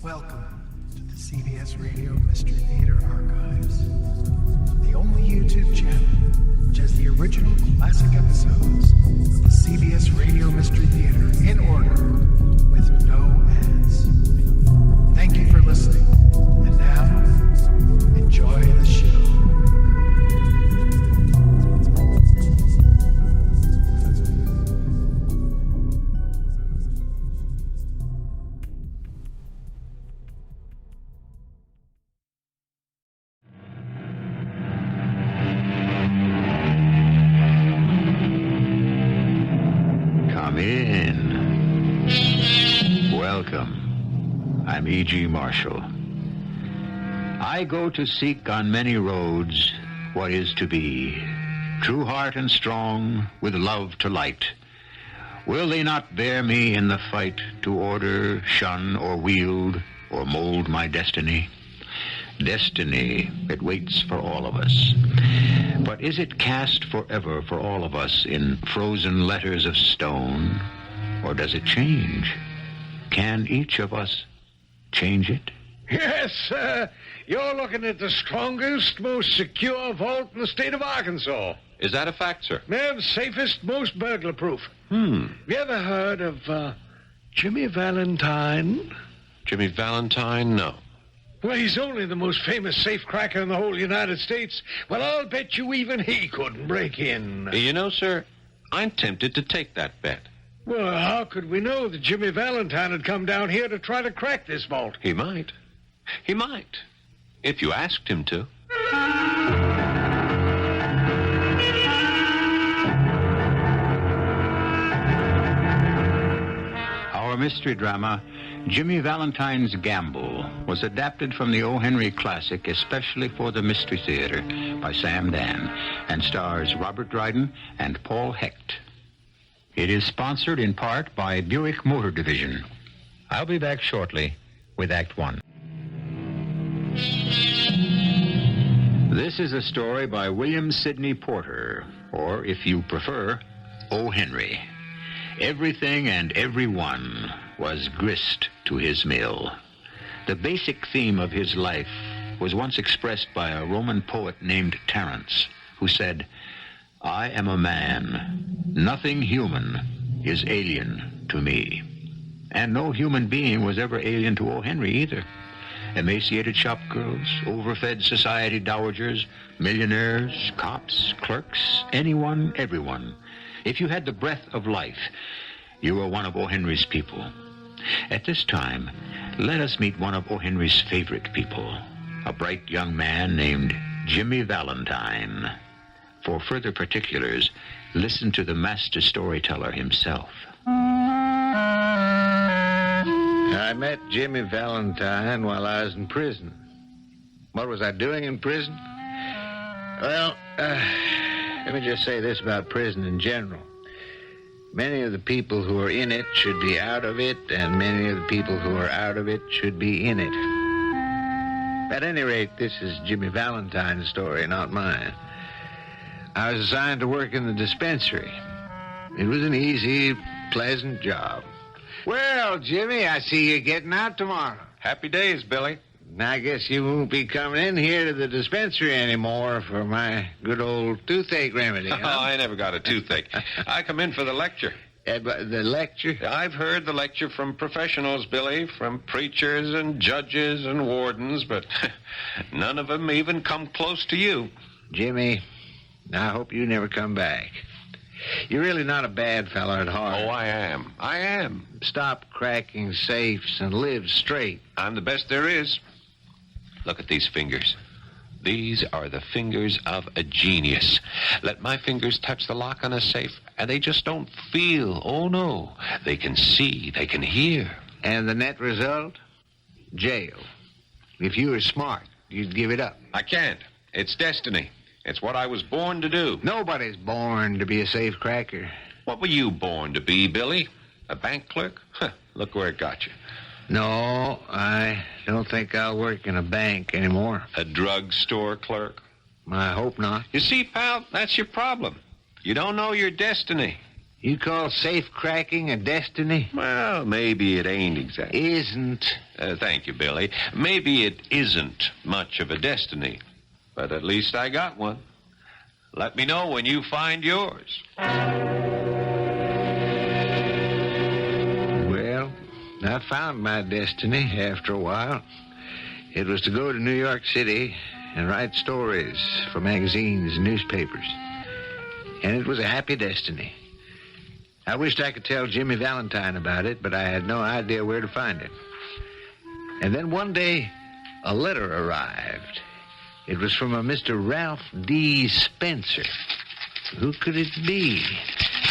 Welcome to the CBS Radio Mystery Theater Archives, the only YouTube channel which has the original classic episodes of the CBS Radio Mystery Theater in order with no ads. Thank you for listening, and now, enjoy the show. I'm E.G. Marshall. I go to seek on many roads what is to be, true heart and strong, with love to light. Will they not bear me in the fight to order, shun, or wield, or mold my destiny? Destiny that waits for all of us. But is it cast forever for all of us in frozen letters of stone, or does it change? Can each of us change it? Yes, sir. You're looking at the strongest, most secure vault in the state of Arkansas. Is that a fact, sir? The safest, most burglar-proof. Have you ever heard of Jimmy Valentine? Jimmy Valentine? No. Well, he's only the most famous safe cracker in the whole United States. Well, I'll bet you even he couldn't break in. You know, sir, I'm tempted to take that bet. Well, how could we know that Jimmy Valentine had come down here to try to crack this vault? He might. He might. If you asked him to. Our mystery drama, Jimmy Valentine's Gamble, was adapted from the O. Henry classic especially for the Mystery Theater by Sam Dann and stars Robert Dryden and Paul Hecht. It is sponsored in part by Buick Motor Division. I'll be back shortly with Act One. This is a story by William Sidney Porter, or if you prefer, O. Henry. Everything and everyone was grist to his mill. The basic theme of his life was once expressed by a Roman poet named Terence, who said, I am a man. Nothing human is alien to me. And no human being was ever alien to O. Henry either. Emaciated shopgirls, overfed society dowagers, millionaires, cops, clerks, anyone, everyone. If you had the breath of life, you were one of O. Henry's people. At this time, let us meet one of O. Henry's favorite people, a bright young man named Jimmy Valentine. For further particulars, listen to the master storyteller himself. I met Jimmy Valentine while I was in prison. What was I doing in prison? Well, let me just say this about prison in general. Many of the people who are in it should be out of it, and many of the people who are out of it should be in it. At any rate, this is Jimmy Valentine's story, not mine. I was assigned to work in the dispensary. It was an easy, pleasant job. Well, Jimmy, I see you getting out tomorrow. Happy days, Billy. I guess you won't be coming in here to the dispensary anymore for my good old toothache remedy, huh? Oh, I never got a toothache. I come in for the lecture. But the lecture? I've heard the lecture from professionals, Billy, from preachers and judges and wardens, but none of them even come close to you. Jimmy, I hope you never come back. You're really not a bad fellow at heart. Oh, I am. I am. Stop cracking safes and live straight. I'm the best there is. Look at these fingers. These are the fingers of a genius. Let my fingers touch the lock on a safe, and they just don't feel. Oh, no. They can see. They can hear. And the net result? Jail. If you were smart, you'd give it up. I can't. It's destiny. It's what I was born to do. Nobody's born to be a safe cracker. What were you born to be, Billy? A bank clerk? Huh, look where it got you. No, I don't think I'll work in a bank anymore. A drugstore clerk? I hope not. You see, pal, that's your problem. You don't know your destiny. You call safe cracking a destiny? Well, maybe it ain't exactly. Isn't. Thank you, Billy. Maybe it isn't much of a destiny, but at least I got one. Let me know when you find yours. Well, I found my destiny after a while. It was to go to New York City and write stories for magazines and newspapers. And it was a happy destiny. I wished I could tell Jimmy Valentine about it, but I had no idea where to find him. And then one day, a letter arrived. It was from a Mr. Ralph D. Spencer. Who could it be?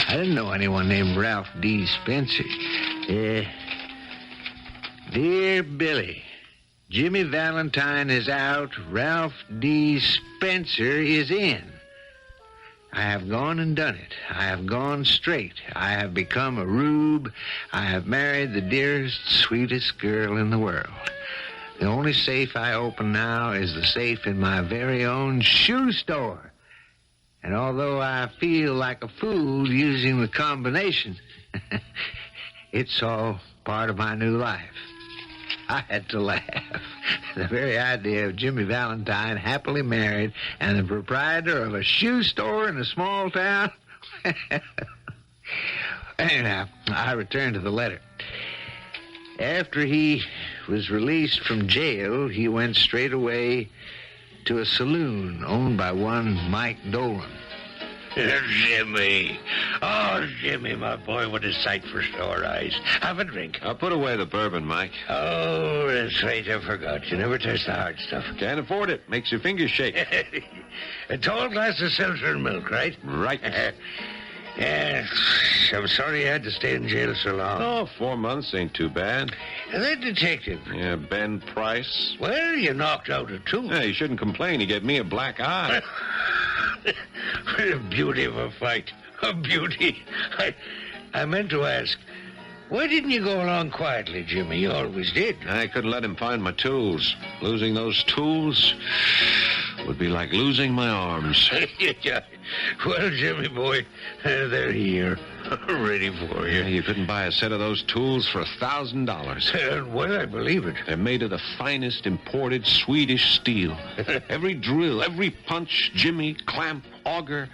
I didn't know anyone named Ralph D. Spencer. Dear Billy, Jimmy Valentine is out. Ralph D. Spencer is in. I have gone and done it. I have gone straight. I have become a rube. I have married the dearest, sweetest girl in the world. The only safe I open now is the safe in my very own shoe store. And although I feel like a fool using the combination, it's all part of my new life. I had to laugh. The very idea of Jimmy Valentine happily married and the proprietor of a shoe store in a small town. Anyhow, I returned to the letter. After he was released from jail, he went straight away to a saloon owned by one Mike Dolan. Jimmy. Oh, Jimmy, my boy, what a sight for sore eyes. Have a drink. I'll put away the bourbon, Mike. Oh, that's right, I forgot. You never touch the hard stuff. Can't afford it. Makes your fingers shake. A tall glass of seltzer and milk, right? Right. Yes, I'm sorry you had to stay in jail so long. Oh, 4 months ain't too bad. And that detective. Yeah, Ben Price. Well, you knocked out a tooth. Yeah, you shouldn't complain. He gave me a black eye. What a beauty of a fight. A beauty. I meant to ask, why didn't you go along quietly, Jimmy? You always did. I couldn't let him find my tools. Losing those tools would be like losing my arms. Well, Jimmy boy, they're here, ready for you. Yeah, you couldn't buy a set of those tools for $1,000. Well, I believe it. They're made of the finest imported Swedish steel. Every drill, every punch, jimmy, clamp, auger,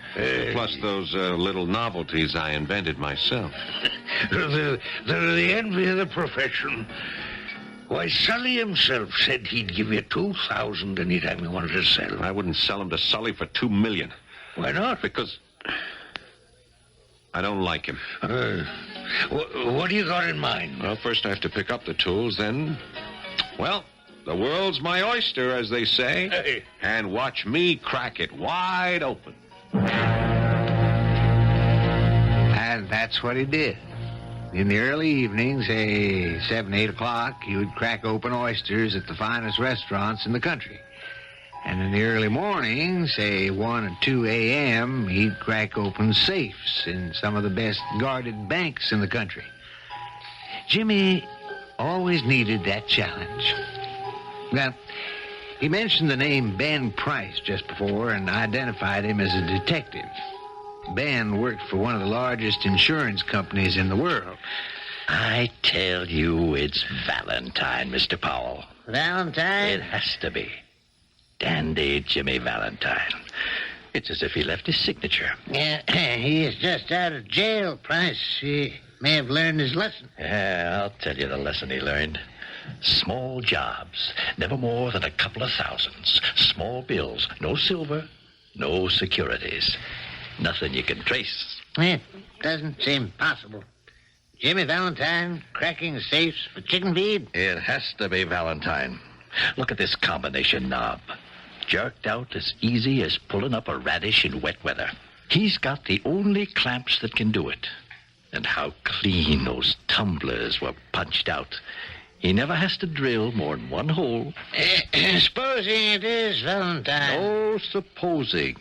plus those little novelties I invented myself. They're the envy of the profession. Why, Sully himself said he'd give you $2,000 anytime you wanted to sell. I wouldn't sell them to Sully for $2 million. Why not? Because I don't like him. What do you got in mind? Well, first I have to pick up the tools, then, well, the world's my oyster, as they say, Hey. and watch me crack it wide open. And that's what he did. In the early evenings, say 7, 8 o'clock, he would crack open oysters at the finest restaurants in the country. And in the early morning, say 1 and 2 a.m., he'd crack open safes in some of the best guarded banks in the country. Jimmy always needed that challenge. Now, he mentioned the name Ben Price just before and identified him as a detective. Ben worked for one of the largest insurance companies in the world. I tell you, it's Valentine, Mr. Powell. Valentine? It has to be. Dandy Jimmy Valentine. It's as if he left his signature. Yeah, he is just out of jail, Price. He may have learned his lesson. Yeah, I'll tell you the lesson he learned. Small jobs, never more than a couple of thousands. Small bills, no silver, no securities. Nothing you can trace. It doesn't seem possible. Jimmy Valentine cracking safes for chicken feed? It has to be Valentine. Look at this combination knob. Jerked out as easy as pulling up a radish in wet weather. He's got the only clamps that can do it. And how clean those tumblers were punched out. He never has to drill more than one hole. Supposing it is Valentine. No supposing.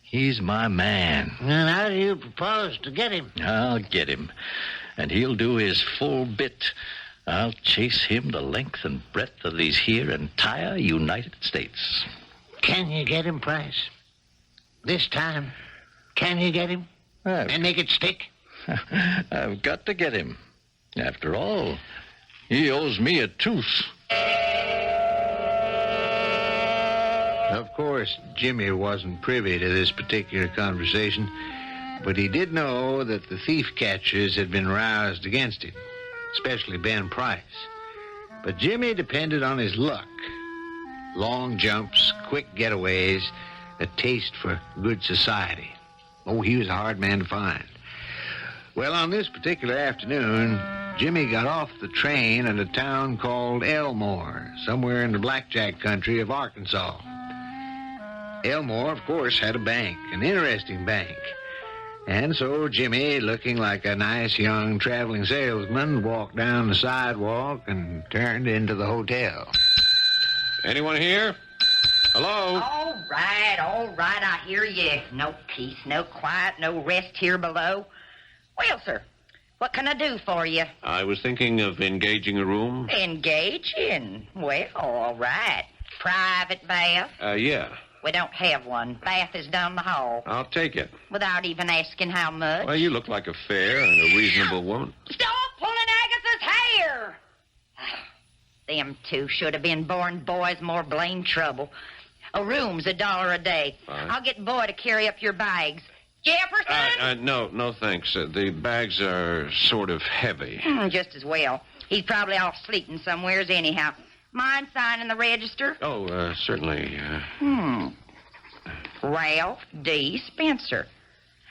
He's my man. And how do you propose to get him? I'll get him. And he'll do his full bit. I'll chase him the length and breadth of these here entire United States. Can you get him, Price? This time, can you get him? And make it stick? I've got to get him. After all, he owes me a tooth. Of course, Jimmy wasn't privy to this particular conversation, but he did know that the thief catchers had been roused against him, especially Ben Price. But Jimmy depended on his luck. Long jumps, quick getaways, a taste for good society. Oh, he was a hard man to find. Well, on this particular afternoon, Jimmy got off the train at a town called Elmore, somewhere in the blackjack country of Arkansas. Elmore, of course, had a bank, an interesting bank. And so Jimmy, looking like a nice young traveling salesman, walked down the sidewalk and turned into the hotel. Anyone here? Hello? All right, I hear you. No peace, no quiet, no rest here below. Well, sir, what can I do for you? I was thinking of engaging a room. Engaging? Well, all right. Private bath? Yeah. We don't have one. Bath is down the hall. I'll take it. Without even asking how much. Well, you look like a fair and a reasonable woman. Stop pulling Agatha's hair! Them two should have been born boys, more blame trouble. A room's $1 a day. Fine. I'll get Boy to carry up your bags. Jefferson? No, thanks. The bags are sort of heavy. Just as well. He's probably off sleeping somewheres anyhow. Mind signing the register? Oh, certainly. Ralph D. Spencer.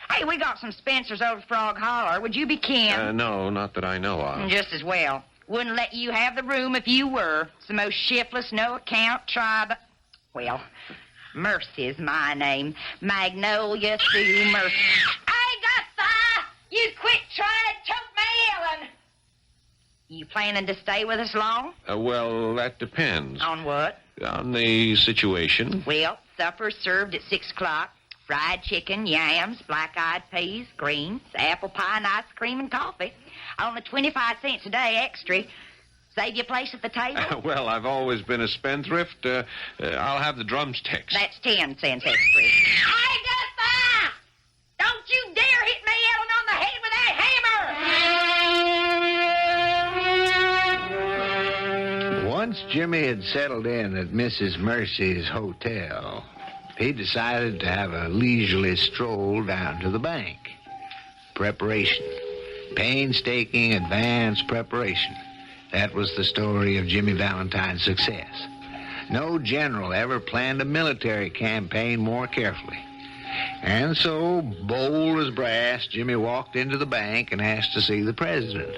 Hey, we got some Spencers over Frog Holler. Would you be kin? No, not that I know of. Just as well. Wouldn't let you have the room if you were. It's the most shiftless, no-account tribe. Well, Mercy's my name. Magnolia Sue Mercy. Agatha! You quit trying to choke my Ellen! You planning to stay with us long? Well, that depends. On what? On the situation. Well, supper's served at 6 o'clock. Fried chicken, yams, black-eyed peas, greens, apple pie, and ice cream and coffee. Only 25 cents a day extra. Save you a place at the table? Well, I've always been a spendthrift. I'll have the drumsticks. That's 10 cents extra. Agatha! Don't you dare hit me, Ellen, on the head with that hammer! Once Jimmy had settled in at Mrs. Mercy's hotel, he decided to have a leisurely stroll down to the bank. Preparation. Painstaking, advanced preparation. That was the story of Jimmy Valentine's success. No general ever planned a military campaign more carefully. And so, bold as brass, Jimmy walked into the bank and asked to see the president.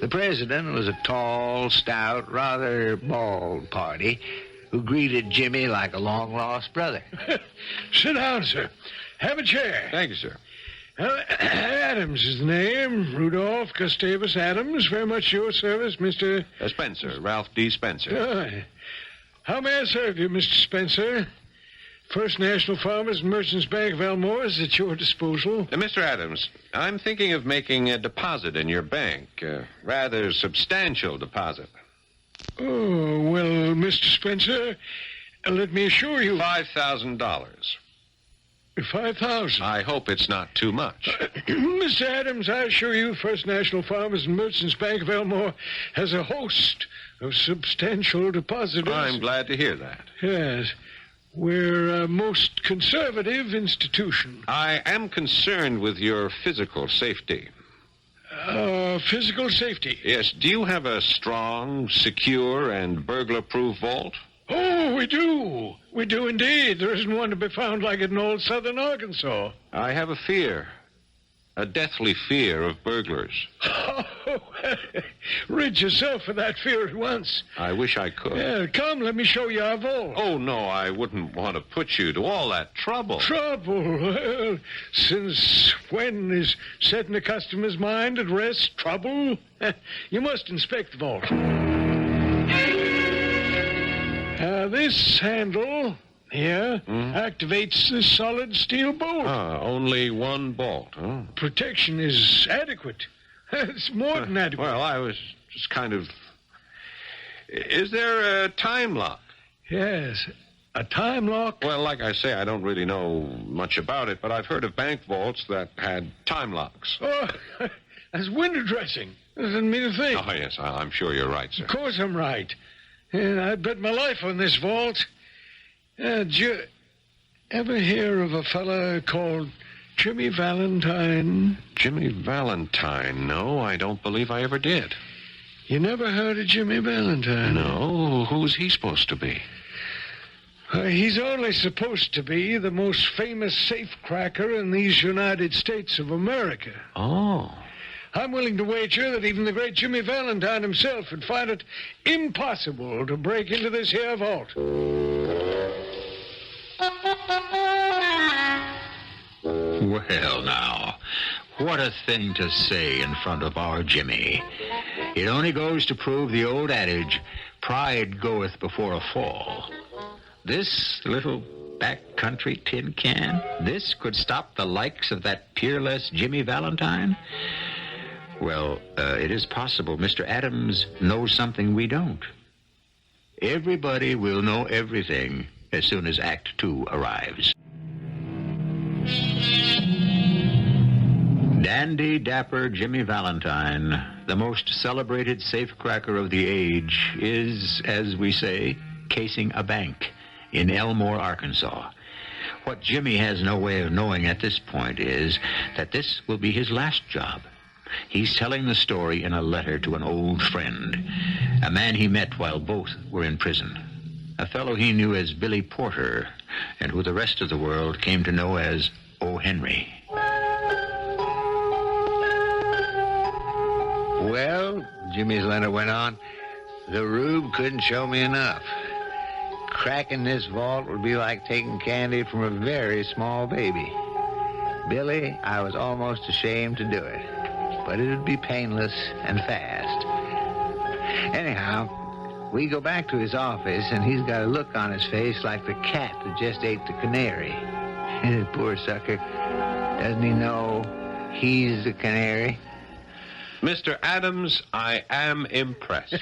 The president was a tall, stout, rather bald party who greeted Jimmy like a long-lost brother. Sit down, sir. Have a chair. Thank you, sir. Adams is the name. Rudolph Gustavus Adams. Very much your service, Mr. Spencer, Ralph D. Spencer. How may I serve you, Mr. Spencer? First National Farmers and Merchants Bank of Elmore is at your disposal. Mr. Adams, I'm thinking of making a deposit in your bank. A rather substantial deposit. Oh, well, Mr. Spencer, let me assure you... $5,000. 5,000. I hope it's not too much. Mr. Adams, I assure you, First National Farmers and Merchants Bank of Elmore has a host of substantial depositors. I'm glad to hear that. Yes. We're a most conservative institution. I am concerned with your physical safety. Physical safety? Yes. Do you have a strong, secure, and burglar-proof vault? Oh, we do. We do indeed. There isn't one to be found like it in all southern Arkansas. I have a fear. A deathly fear of burglars. Oh, rid yourself of that fear at once. I wish I could. Yeah, come, let me show you our vault. Oh, no, I wouldn't want to put you to all that trouble. Trouble? Well, since when is setting a customer's mind at rest trouble? You must inspect the vault. This handle here activates the solid steel bolt. Only one bolt, huh? Protection is adequate. It's more than adequate. Well, I was just kind of... Is there a time lock? Yes. A time lock? Well, like I say, I don't really know much about it, but I've heard of bank vaults that had time locks. Oh, that's window dressing. Doesn't mean a thing. Oh, yes, I'm sure you're right, sir. Of course I'm right. And I bet my life on this vault. Did you ever hear of a fella called Jimmy Valentine? Jimmy Valentine? No, I don't believe I ever did. You never heard of Jimmy Valentine? No, who's he supposed to be? He's only supposed to be the most famous safecracker in these United States of America. Oh. I'm willing to wager that even the great Jimmy Valentine himself would find it impossible to break into this here vault. Well, now, what a thing to say in front of our Jimmy. It only goes to prove the old adage, pride goeth before a fall. This little backcountry tin can, this could stop the likes of that peerless Jimmy Valentine? Well, it is possible Mr. Adams knows something we don't. Everybody will know everything as soon as Act 2 arrives. Dandy dapper Jimmy Valentine, the most celebrated safecracker of the age, is, as we say, casing a bank in Elmore, Arkansas. What Jimmy has no way of knowing at this point is that this will be his last job. He's telling the story in a letter to an old friend, a man he met while both were in prison, a fellow he knew as Billy Porter, and who the rest of the world came to know as O. Henry. Well, Jimmy's letter went on, the rube couldn't show me enough. Cracking this vault would be like taking candy from a very small baby. Billy, I was almost ashamed to do it, but it would be painless and fast. Anyhow, we go back to his office, and he's got a look on his face like the cat that just ate the canary. Poor sucker. Doesn't he know he's the canary? Mr. Adams, I am impressed.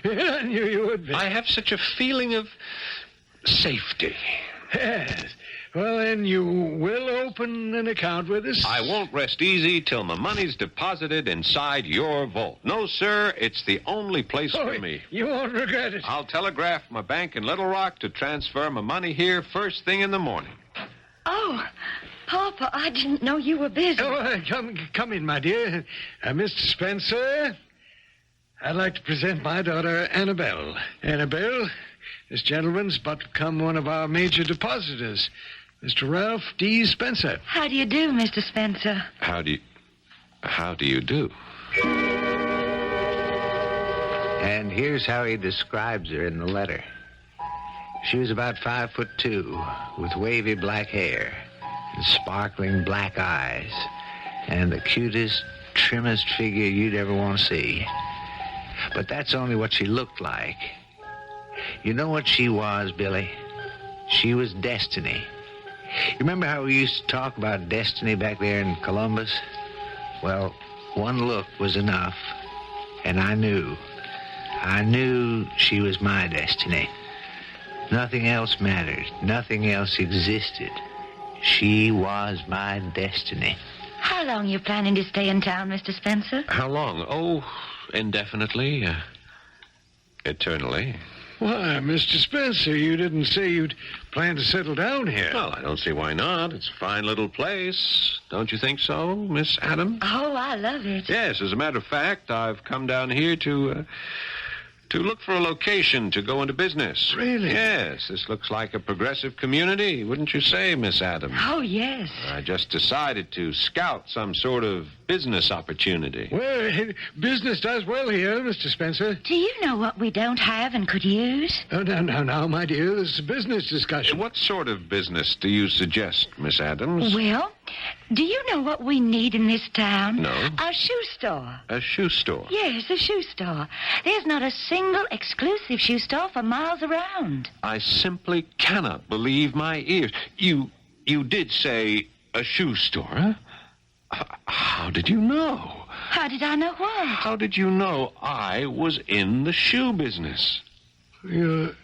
I knew you would be. I have such a feeling of safety. Yes. Well, then, you will open an account with us? I won't rest easy till my money's deposited inside your vault. No, sir, it's the only place for me. You won't regret it. I'll telegraph my bank in Little Rock to transfer my money here first thing in the morning. Oh, Papa, I didn't know you were busy. Oh, come in, my dear. Mr. Spencer, I'd like to present my daughter, Annabelle. Annabelle, this gentleman's about to become one of our major depositors, Mr. Ralph D. Spencer. How do you do, Mr. Spencer? How do you do? And here's how he describes her in the letter. She was about 5'2", with wavy black hair and sparkling black eyes, and the cutest, trimmest figure you'd ever want to see. But that's only what she looked like. You know what she was, Billy? She was destiny. You remember how we used to talk about destiny back there in Columbus? Well, one look was enough, and I knew she was my destiny. Nothing else mattered. Nothing else existed. She was my destiny. How long you planning to stay in town, Mr. Spencer? How long? Oh, indefinitely. Eternally. Why, Mr. Spencer, you didn't say you'd plan to settle down here. Well, I don't see why not. It's a fine little place. Don't you think so, Miss Adams? Oh, I love it. Yes, as a matter of fact, I've come down here to look for a location to go into business. Really? Yes, this looks like a progressive community, wouldn't you say, Miss Adams? Oh, yes. I just decided to scout some sort of business opportunity. Well, business does well here, Mr. Spencer. Do you know what we don't have and could use? Oh, now, my dear, this is a business discussion. What sort of business do you suggest, Miss Adams? Well, do you know what we need in this town? No. A shoe store. A shoe store? Yes, a shoe store. There's not a single exclusive shoe store for miles around. I simply cannot believe my ears. You did say a shoe store, huh? How did you know? How did I know what? How did you know I was in the shoe business? You're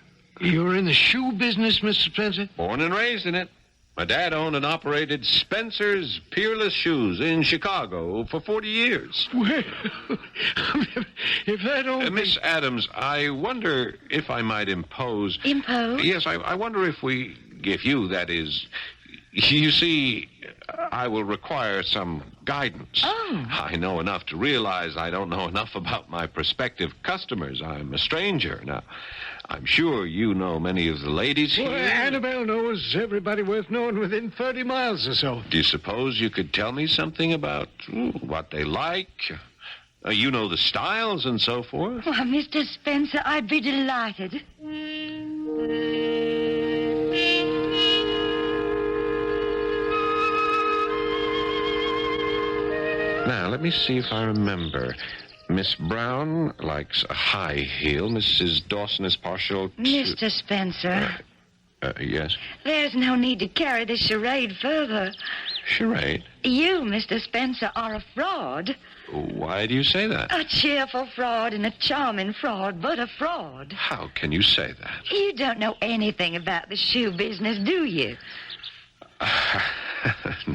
You're in the shoe business, Mr. Spencer? Born and raised in it. My dad owned and operated Spencer's Peerless Shoes in Chicago for 40 years. Well, if that don't... Miss Adams, I wonder if I might impose... Impose? Yes, I wonder if you, that is... You see, I will require some guidance. Oh. I know enough to realize I don't know enough about my prospective customers. I'm a stranger. Now, I'm sure you know many of the ladies here. Well, Annabelle knows everybody worth knowing within 30 miles or so. Do you suppose you could tell me something about what they like? You know the styles and so forth. Why, Mr. Spencer, I'd be delighted. Now, let me see if I remember. Miss Brown likes a high heel. Mrs. Dawson is partial to... Mr. Spencer, Yes? there's no need to carry this charade further. Charade? You, Mr. Spencer, are a fraud. Why do you say that? A cheerful fraud and a charming fraud, but a fraud. How can you say that? You don't know anything about the shoe business, do you?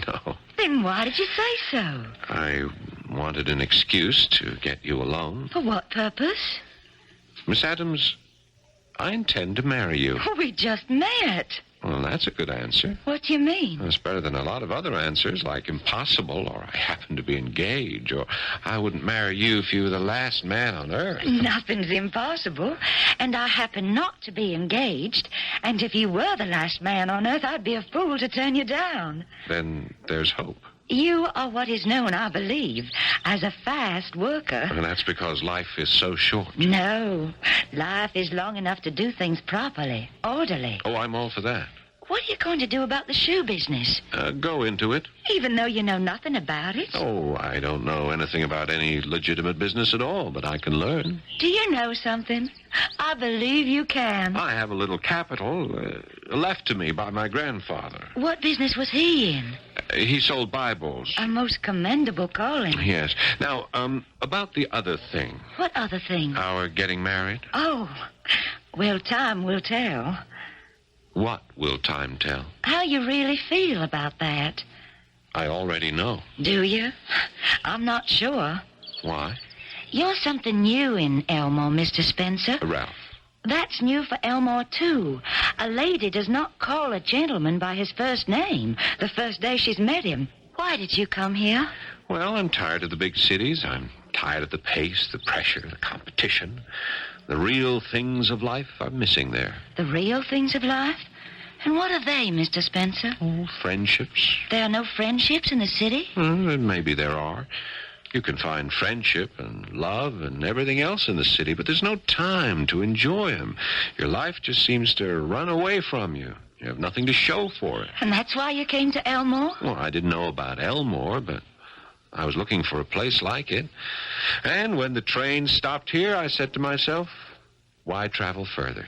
No. Then why did you say so? I wanted an excuse to get you alone. For what purpose? Miss Adams, I intend to marry you. Oh, we just met. Well, that's a good answer. What do you mean? It's better than a lot of other answers, like impossible, or I happen to be engaged, or I wouldn't marry you if you were the last man on earth. Nothing's impossible, and I happen not to be engaged, and if you were the last man on earth, I'd be a fool to turn you down. Then there's hope. You are what is known, I believe, as a fast worker. And that's because life is so short. No, life is long enough to do things properly, orderly. Oh, I'm all for that. What are you going to do about the shoe business? Go into it. Even though you know nothing about it? Oh, I don't know anything about any legitimate business at all, but I can learn. Do you know something? I believe you can. I have a little capital left to me by my grandfather. What business was he in? He sold Bibles. A most commendable calling. Yes. Now, about the other thing. What other thing? Our getting married. Oh, well, time will tell. What will time tell? How you really feel about that. I already know. Do you? I'm not sure. Why? You're something new in Elmore, Mr. Spencer. Ralph. That's new for Elmore, too. A lady does not call a gentleman by his first name the first day she's met him. Why did you come here? Well, I'm tired of the big cities. I'm tired of the pace, the pressure, the competition. The real things of life I'm missing there. The real things of life? And what are they, Mr. Spencer? Oh, friendships. There are no friendships in the city? Maybe there are. You can find friendship and love and everything else in the city, but there's no time to enjoy them. Your life just seems to run away from you. You have nothing to show for it. And that's why you came to Elmore? Well, I didn't know about Elmore, but I was looking for a place like it. And when the train stopped here, I said to myself, why travel further?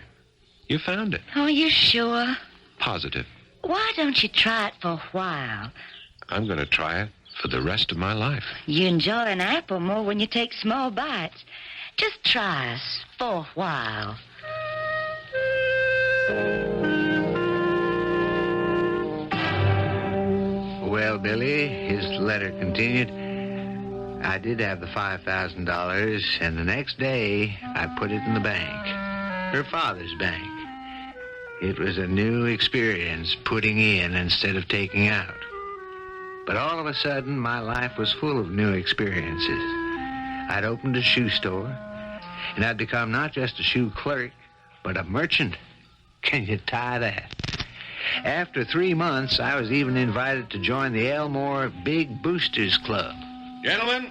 You found it. Oh, are you sure? Positive. Why don't you try it for a while? I'm going to try it for the rest of my life. You enjoy an apple more when you take small bites. Just try us for a while. Well, Billy, his letter continued, I did have the $5,000, and the next day I put it in the bank, her father's bank. It was a new experience, putting in instead of taking out. But all of a sudden, my life was full of new experiences. I'd opened a shoe store, and I'd become not just a shoe clerk, but a merchant. Can you tie that? After 3 months, I was even invited to join the Elmore Big Boosters Club. Gentlemen,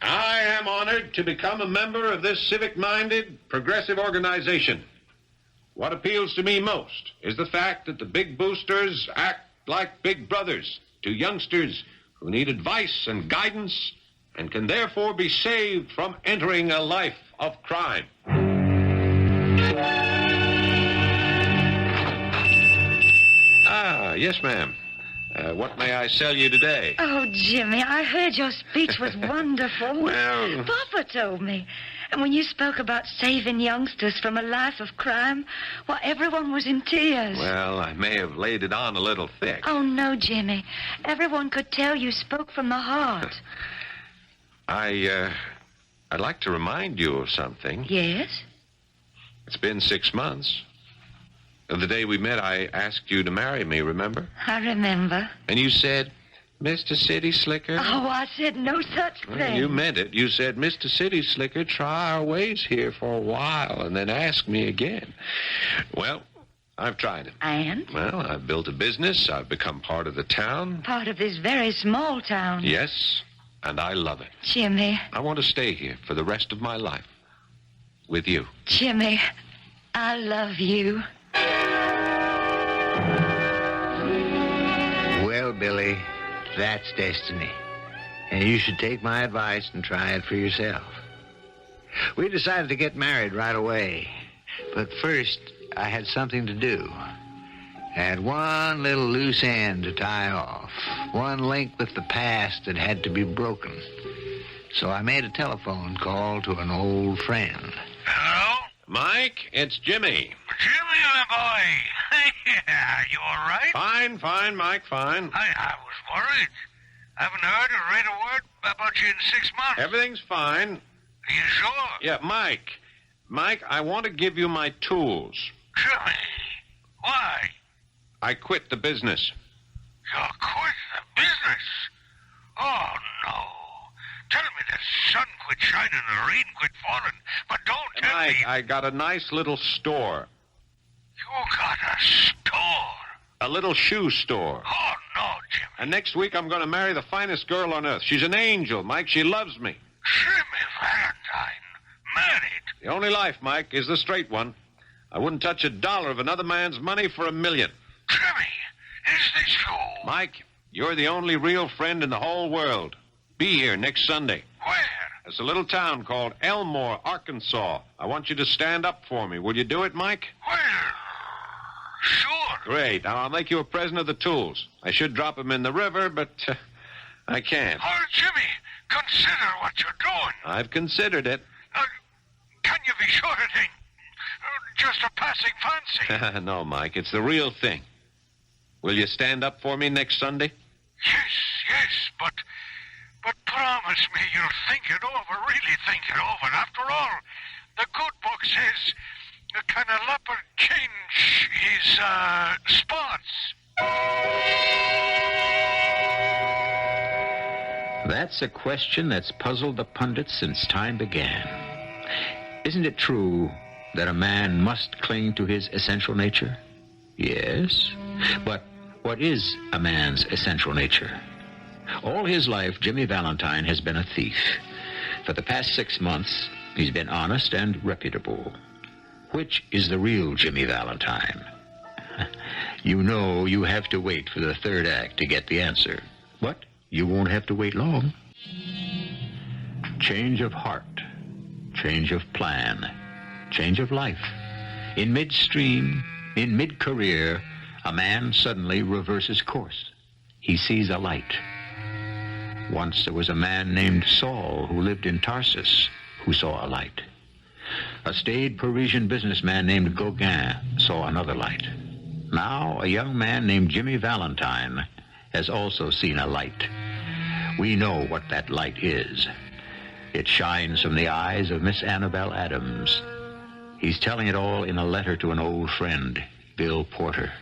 I am honored to become a member of this civic-minded, progressive organization. What appeals to me most is the fact that the Big Boosters act like big brothers to youngsters who need advice and guidance and can therefore be saved from entering a life of crime. Yes, ma'am. What may I sell you today? Oh, Jimmy, I heard your speech was wonderful. Well... Papa told me. And when you spoke about saving youngsters from a life of crime, well, everyone was in tears. Well, I may have laid it on a little thick. Oh, no, Jimmy. Everyone could tell you spoke from the heart. I'd like to remind you of something. Yes? It's been 6 months. The day we met, I asked you to marry me, remember? I remember. And you said, Mr. City Slicker. Oh, I said no such thing. Well, you meant it. You said, Mr. City Slicker, try our ways here for a while and then ask me again. Well, I've tried it. And? Well, I've built a business. I've become part of the town. Part of this very small town. Yes, and I love it. Jimmy. I want to stay here for the rest of my life. With you. Jimmy, I love you. Well, Billy, that's destiny. And you should take my advice and try it for yourself. We decided to get married right away. But first, I had something to do. I had one little loose end to tie off. One link with the past that had to be broken. So I made a telephone call to an old friend. Hello? Mike, it's Jimmy. Jimmy, my boy. Yeah, you all right? Fine, Mike, fine. I was worried. Haven't heard or read a word about you in 6 months. Everything's fine. Are you sure? Yeah, Mike, I want to give you my tools. Jimmy, why? I quit the business. You quit the business? Oh, no. Tell me the sun quit shining and the rain quit falling, but don't tell Mike, me... I got a nice little store. You got a store? A little shoe store. Oh, no, Jimmy. And next week I'm going to marry the finest girl on earth. She's an angel, Mike. She loves me. Jimmy Valentine, married. The only life, Mike, is the straight one. I wouldn't touch $1 of another man's money for $1 million. Jimmy, is this you? Mike, you're the only real friend in the whole world. Be here next Sunday. Where? It's a little town called Elmore, Arkansas. I want you to stand up for me. Will you do it, Mike? Well, sure. Great. Now, I'll make you a present of the tools. I should drop them in the river, but I can't. Oh, Jimmy, consider what you're doing. I've considered it. Can you be sure it ain't just a passing fancy? No, Mike, it's the real thing. Will you stand up for me next Sunday? Yes, but promise me you'll think it over, really think it over. After all, the good book says, can a leopard change his spots? That's a question that's puzzled the pundits since time began. Isn't it true that a man must cling to his essential nature? Yes. But what is a man's essential nature? All his life, Jimmy Valentine has been a thief. For the past 6 months, he's been honest and reputable. Which is the real Jimmy Valentine? You know you have to wait for the third act to get the answer. But you won't have to wait long. Change of heart, change of plan, change of life. In midstream, in mid-career, a man suddenly reverses course. He sees a light. Once there was a man named Saul who lived in Tarsus who saw a light. A staid Parisian businessman named Gauguin saw another light. Now a young man named Jimmy Valentine has also seen a light. We know what that light is. It shines from the eyes of Miss Annabelle Adams. He's telling it all in a letter to an old friend, Bill Porter.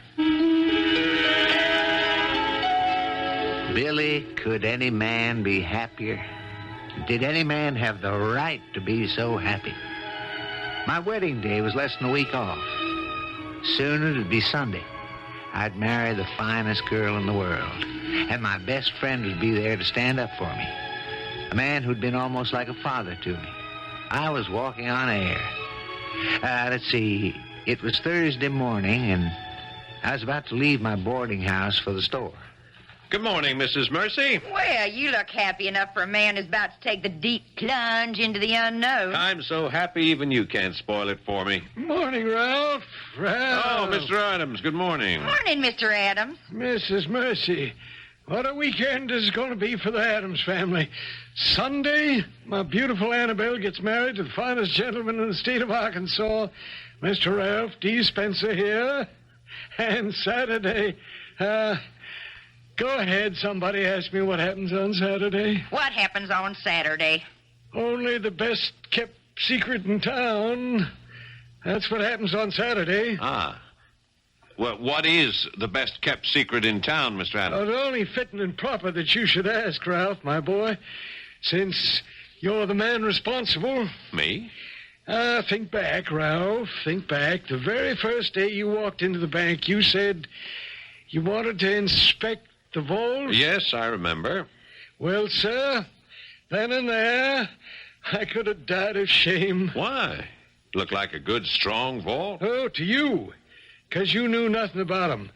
Billy, could any man be happier? Did any man have the right to be so happy? My wedding day was less than a week off. Soon it'd be Sunday. I'd marry the finest girl in the world. And my best friend would be there to stand up for me. A man who'd been almost like a father to me. I was walking on air. Let's see. It was Thursday morning, and I was about to leave my boarding house for the store. Good morning, Mrs. Mercy. Well, you look happy enough for a man who's about to take the deep plunge into the unknown. I'm so happy even you can't spoil it for me. Morning, Ralph. Oh, Mr. Adams, good morning. Morning, Mr. Adams. Mrs. Mercy. What a weekend is going to be for the Adams family. Sunday, my beautiful Annabelle gets married to the finest gentleman in the state of Arkansas, Mr. Ralph D. Spencer here. And Saturday, go ahead. Somebody asked me what happens on Saturday. What happens on Saturday? Only the best kept secret in town. That's what happens on Saturday. Ah. Well, what is the best kept secret in town, Mr. Adams? It's only fitting and proper that you should ask, Ralph, my boy, since you're the man responsible. Me? Think back, Ralph. Think back. The very first day you walked into the bank, you said you wanted to inspect the vault. Yes, I remember. Well, sir, then and there, I could have died of shame. Why? Looked like a good, strong vault. Oh, to you, because you knew nothing about them.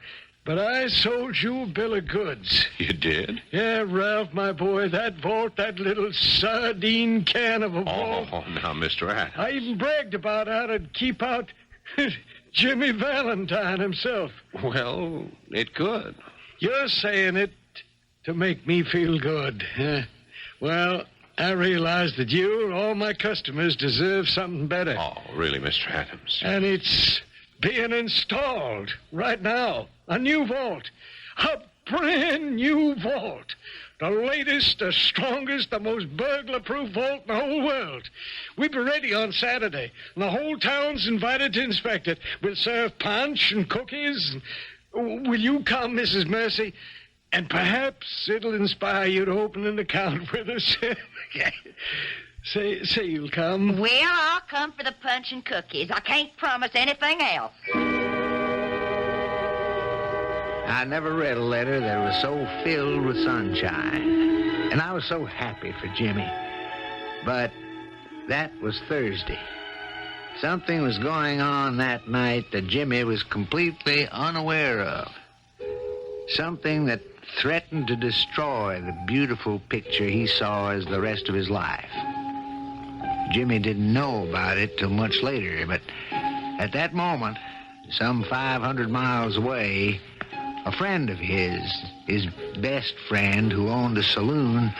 But I sold you a bill of goods. You did? Yeah, Ralph, my boy, that vault, that little sardine can of a vault. Oh, now, Mr. Adams. I even bragged about how to keep out Jimmy Valentine himself. Well, it could. You're saying it to make me feel good. Well, I realize that you and all my customers deserve something better. Oh, really, Mr. Adams? And it's being installed right now. A new vault. A brand new vault. The latest, the strongest, the most burglar-proof vault in the whole world. We'll be ready on Saturday, and the whole town's invited to inspect it. We'll serve punch and cookies. Will you come, Mrs. Mercy? And perhaps it'll inspire you to open an account with us. Say you'll come. Well, I'll come for the punch and cookies. I can't promise anything else. I never read a letter that was so filled with sunshine. And I was so happy for Jimmy. But that was Thursday. Something was going on that night that Jimmy was completely unaware of. Something that threatened to destroy the beautiful picture he saw as the rest of his life. Jimmy didn't know about it till much later, but at that moment, some 500 miles away, a friend of his best friend who owned a saloon,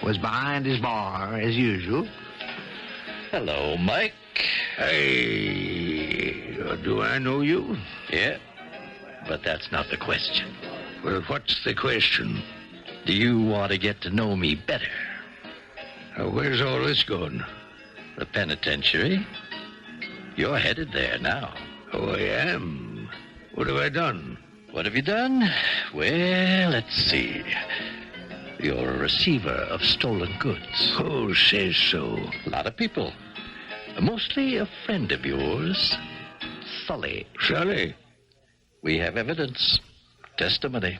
was behind his bar as usual. Hello, Mike. Hey, do I know you? Yeah, but that's not the question. Well, what's the question? Do you want to get to know me better? Where's all this going? The penitentiary. You're headed there now. Oh, I am. What have I done? What have you done? Well, let's see. You're a receiver of stolen goods. Who says so? A lot of people. Mostly a friend of yours, Sully. Sully? We have evidence. Testimony.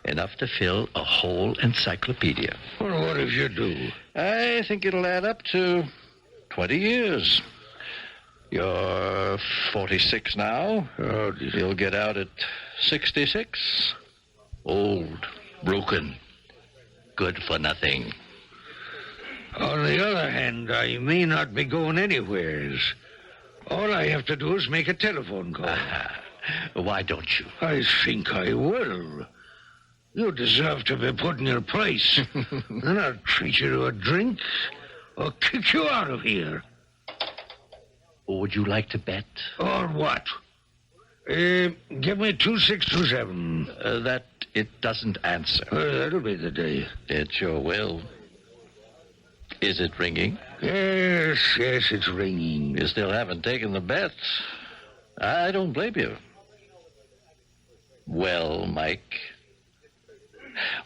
Enough to fill a whole encyclopedia. Well, what if you do? I think it'll add up to 20 years. You're 46 now. Oh, You'll get out at 66. Old, broken, good for nothing. On the other hand, I may not be going anywheres. All I have to do is make a telephone call. Why don't you? I think I will. You deserve to be put in your place. Then I'll treat you to a drink or kick you out of here. Would you like to bet? Or what? Give me 2627. That it doesn't answer. That'll be the day. It sure will. Is it ringing? Yes, it's ringing. You still haven't taken the bet. I don't blame you. Well, Mike,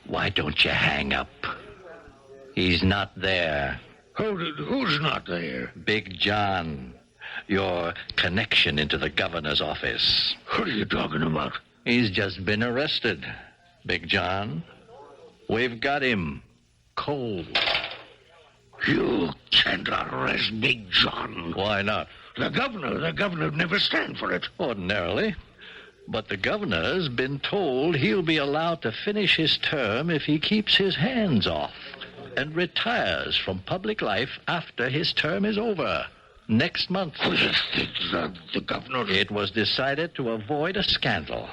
why don't you hang up? He's not there. Who's not there? Big John, your connection into the governor's office. What are you talking about? He's just been arrested, Big John. We've got him cold. You can't arrest Big John. Why not? The governor would never stand for it. Ordinarily. But the governor's been told he'll be allowed to finish his term if he keeps his hands off and retires from public life after his term is over. Next month. The governor... It was decided to avoid a scandal.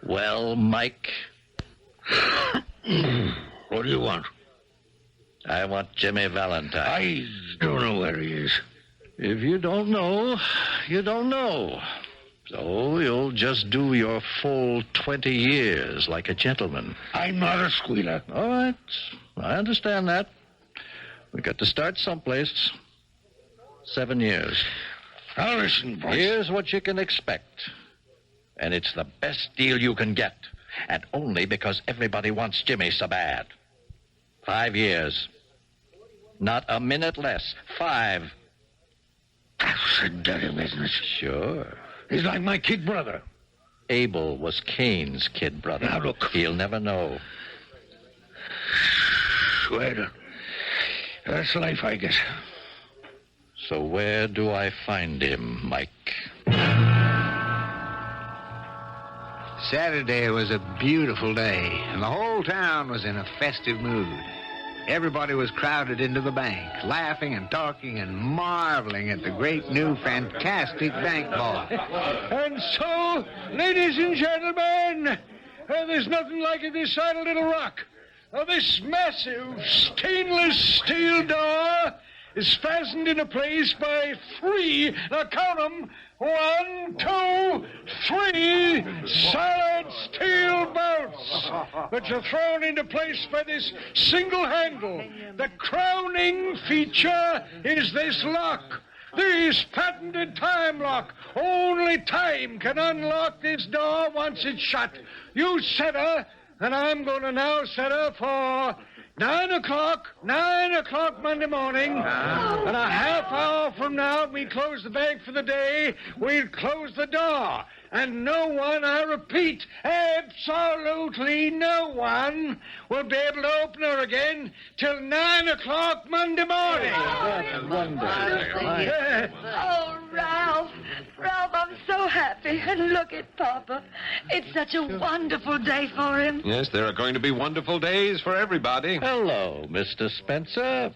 Well, Mike, What do you want? I want Jimmy Valentine. I don't know where he is. If you don't know, you don't know. So you'll just do your full 20 years like a gentleman. I'm not a squealer. All right. I understand that. We got to start someplace. 7 years. Now listen, Bryce. Here's what you can expect. And it's the best deal you can get. And only because everybody wants Jimmy so bad. 5 years. Not a minute less. 5. That's a dirty business. Sure. He's like my kid brother. Abel was Cain's kid brother. Now, look. He'll never know. Well, that's life, I guess. So where do I find him, Mike? Saturday was a beautiful day, and the whole town was in a festive mood. Everybody was crowded into the bank, laughing and talking and marveling at the great new fantastic bank vault. And so, ladies and gentlemen, there's nothing like it this side of Little Rock. This massive stainless steel door is fastened into place by 3, now count them, 1, 2, 3 solid steel bolts, which are thrown into place by this single handle. The crowning feature is this lock. This patented time lock. Only time can unlock this door once it's shut. You set her, and I'm going to now set her for 9 o'clock Monday morning. And a half hour from now, we close the bank for the day. We'll close the door. And no one, I repeat, absolutely no one will be able to open her again till 9 o'clock Monday morning. Oh, Ralph. Ralph, I'm so happy. And look at Papa. It's such a wonderful day for him. Yes, there are going to be wonderful days for everybody. Hello, Mr. Spencer.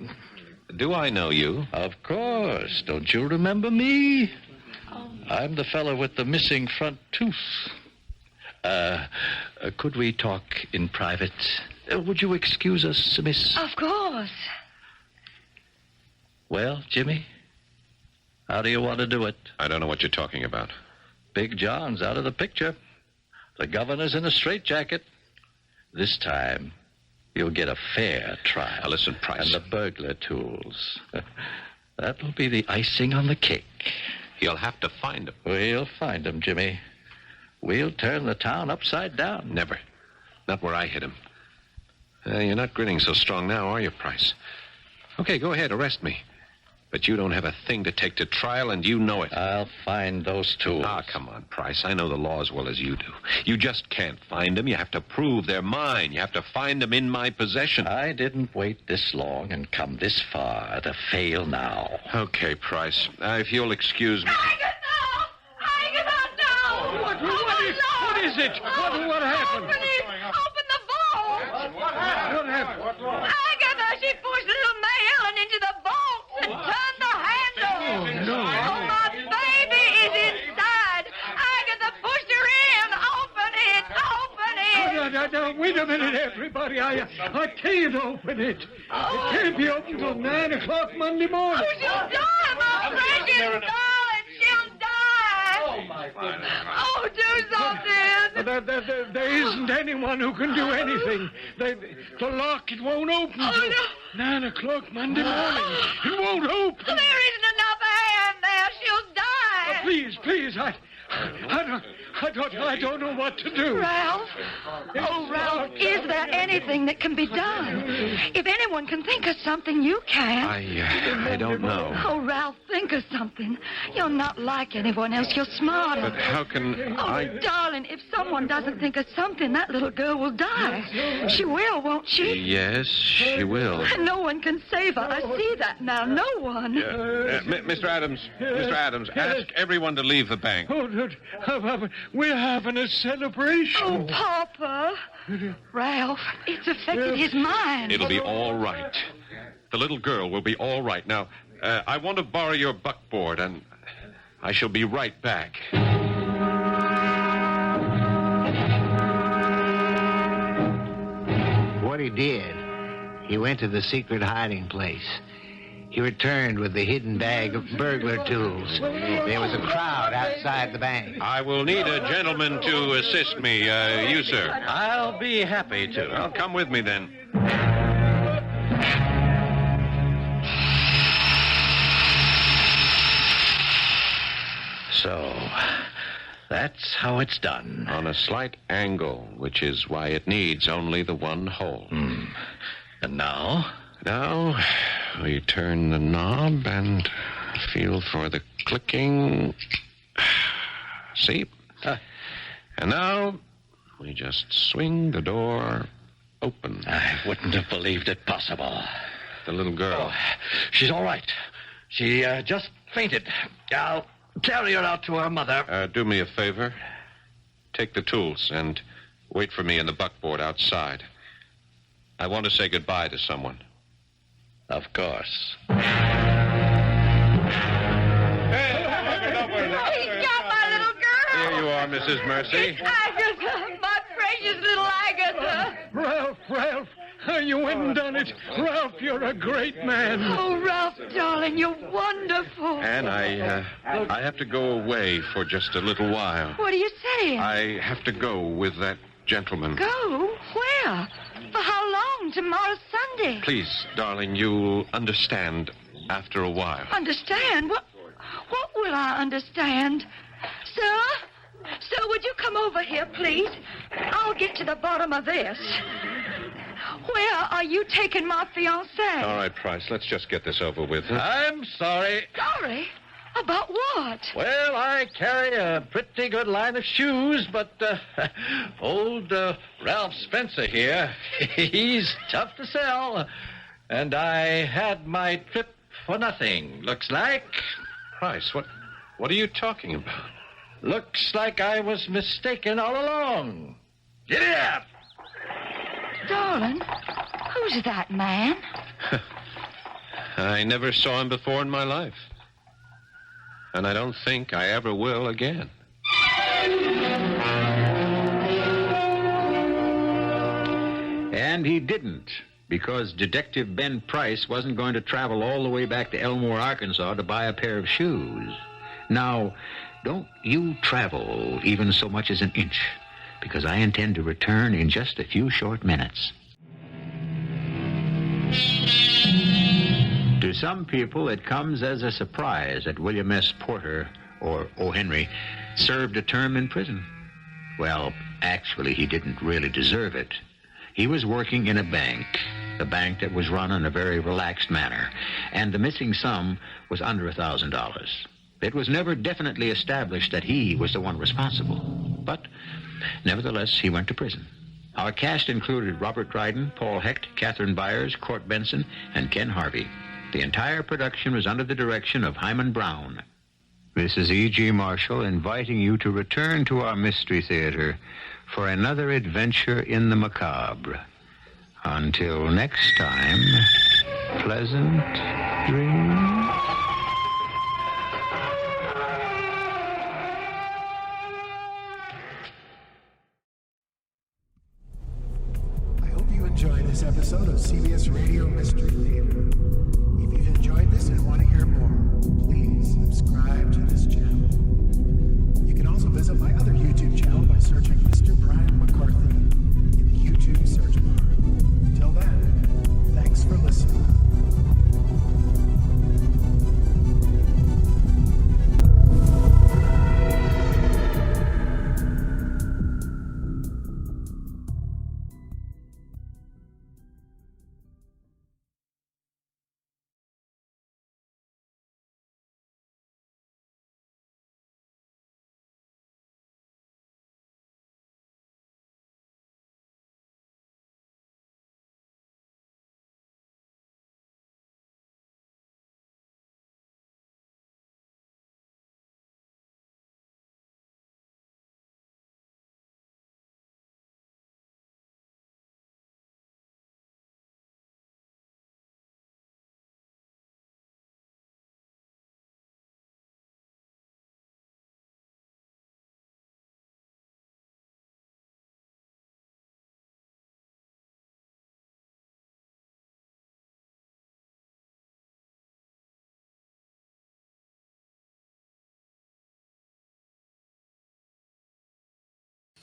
Do I know you? Of course. Don't you remember me? I'm the fellow with the missing front tooth. Could we talk in private? Would you excuse us, Miss? Of course. Well, Jimmy, how do you want to do it? I don't know what you're talking about. Big John's out of the picture. The governor's in a straitjacket. This time, you'll get a fair trial. Now, listen, Price. And the burglar tools. That'll be the icing on the cake. You'll have to find him. We'll find him, Jimmy. We'll turn the town upside down. Never. Not where I hit him. You're not grinning so strong now, are you, Price? Okay, go ahead, arrest me. But you don't have a thing to take to trial, and you know it. I'll find those tools. Ah, come on, Price. I know the law as well as you do. You just can't find them. You have to prove they're mine. You have to find them in my possession. I didn't wait this long and come this far to fail now. Okay, Price. If you'll excuse me. What is it? What happened? Open the vault. What happened? Agatha, she pushed little May Ellen into the vault and turned the handle. Oh, no. Oh, my baby is inside. Agatha pushed her in. Open it. No, wait a minute, everybody. I can't open it. It can't be opened till 9 o'clock Monday morning. Oh, she'll die, my precious darling. She'll die. Oh, my goodness. Oh, do something. There isn't anyone who can do anything. The lock, it won't open till 9 o'clock Monday morning. It won't open. There isn't enough air in there. She'll die. Please, I don't know what to do. Ralph? Oh, Ralph, is there anything that can be done? If anyone can think of something, you can. I don't know. Oh, Ralph, think of something. You're not like anyone else. You're smarter. But how can Oh, darling, if someone doesn't think of something, that little girl will die. She will, won't she? Yes, she will. And no one can save her. I see that now. No one. Mr. Adams, ask everyone to leave the bank. We're having a celebration. Oh, Papa. Ralph, it's affected his mind. It'll be all right. The little girl will be all right. Now, I want to borrow your buckboard, and I shall be right back. what he did. He went to the secret hiding place. He returned with the hidden bag of burglar tools. There was a crowd outside the bank. I will need a gentleman to assist me. You, sir. I'll be happy to. Well, come with me then. So, that's how it's done. On a slight angle, which is why it needs only the one hole. And now? Now, we turn the knob and feel for the clicking. See? And now, we just swing the door open. I wouldn't have believed it possible. The little girl. Oh, she's all right. She just fainted. I'll carry her out to her mother. Do me a favor. Take the tools and wait for me in the buckboard outside. I want to say goodbye to someone. Of course. He's got my little girl. Here you are, Mrs. Mercy. Agatha, my precious little Agatha. Ralph, you went and done it. Ralph, you're a great man. Oh, Ralph, darling, you're wonderful. And I have to go away for just a little while. What are you saying? I have to go with that gentleman. Go? Where? For how long? Tomorrow's Sunday. Please, darling, you'll understand after a while. Understand? What will I understand? Sir? Sir, would you come over here, please? I'll get to the bottom of this. Where are you taking my fiancé? All right, Price, let's just get this over with. I'm sorry. Sorry? About what? Well, I carry a pretty good line of shoes, but old Ralph Spencer here, he's tough to sell. And I had my trip for nothing, looks like. Price, what are you talking about? Looks like I was mistaken all along. Giddy up! Darling, who's that man? I never saw him before in my life. And I don't think I ever will again. And he didn't, because Detective Ben Price wasn't going to travel all the way back to Elmore, Arkansas to buy a pair of shoes. Now, don't you travel even so much as an inch, because I intend to return in just a few short minutes. To some people, it comes as a surprise that William S. Porter, or O. Henry, served a term in prison. Well, actually, he didn't really deserve it. He was working in a bank that was run in a very relaxed manner, and the missing sum was under $1,000. It was never definitely established that he was the one responsible, but nevertheless, he went to prison. Our cast included Robert Dryden, Paul Hecht, Catherine Byers, Court Benson, and Ken Harvey. The entire production was under the direction of Hyman Brown. This is E.G. Marshall inviting you to return to our Mystery Theater for another adventure in the macabre. Until next time, pleasant dreams. I hope you enjoyed this episode of CBS Radio Mystery Theater. If you've enjoyed this and want to hear more, please subscribe to this channel. You can also visit my other YouTube channel by searching Mr. Brian McCarthy in the YouTube search bar. Till then, thanks for listening.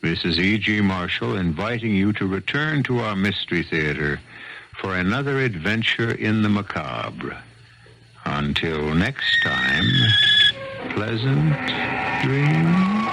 This is E.G. Marshall inviting you to return to our Mystery Theater for another adventure in the macabre. Until next time, pleasant dreams.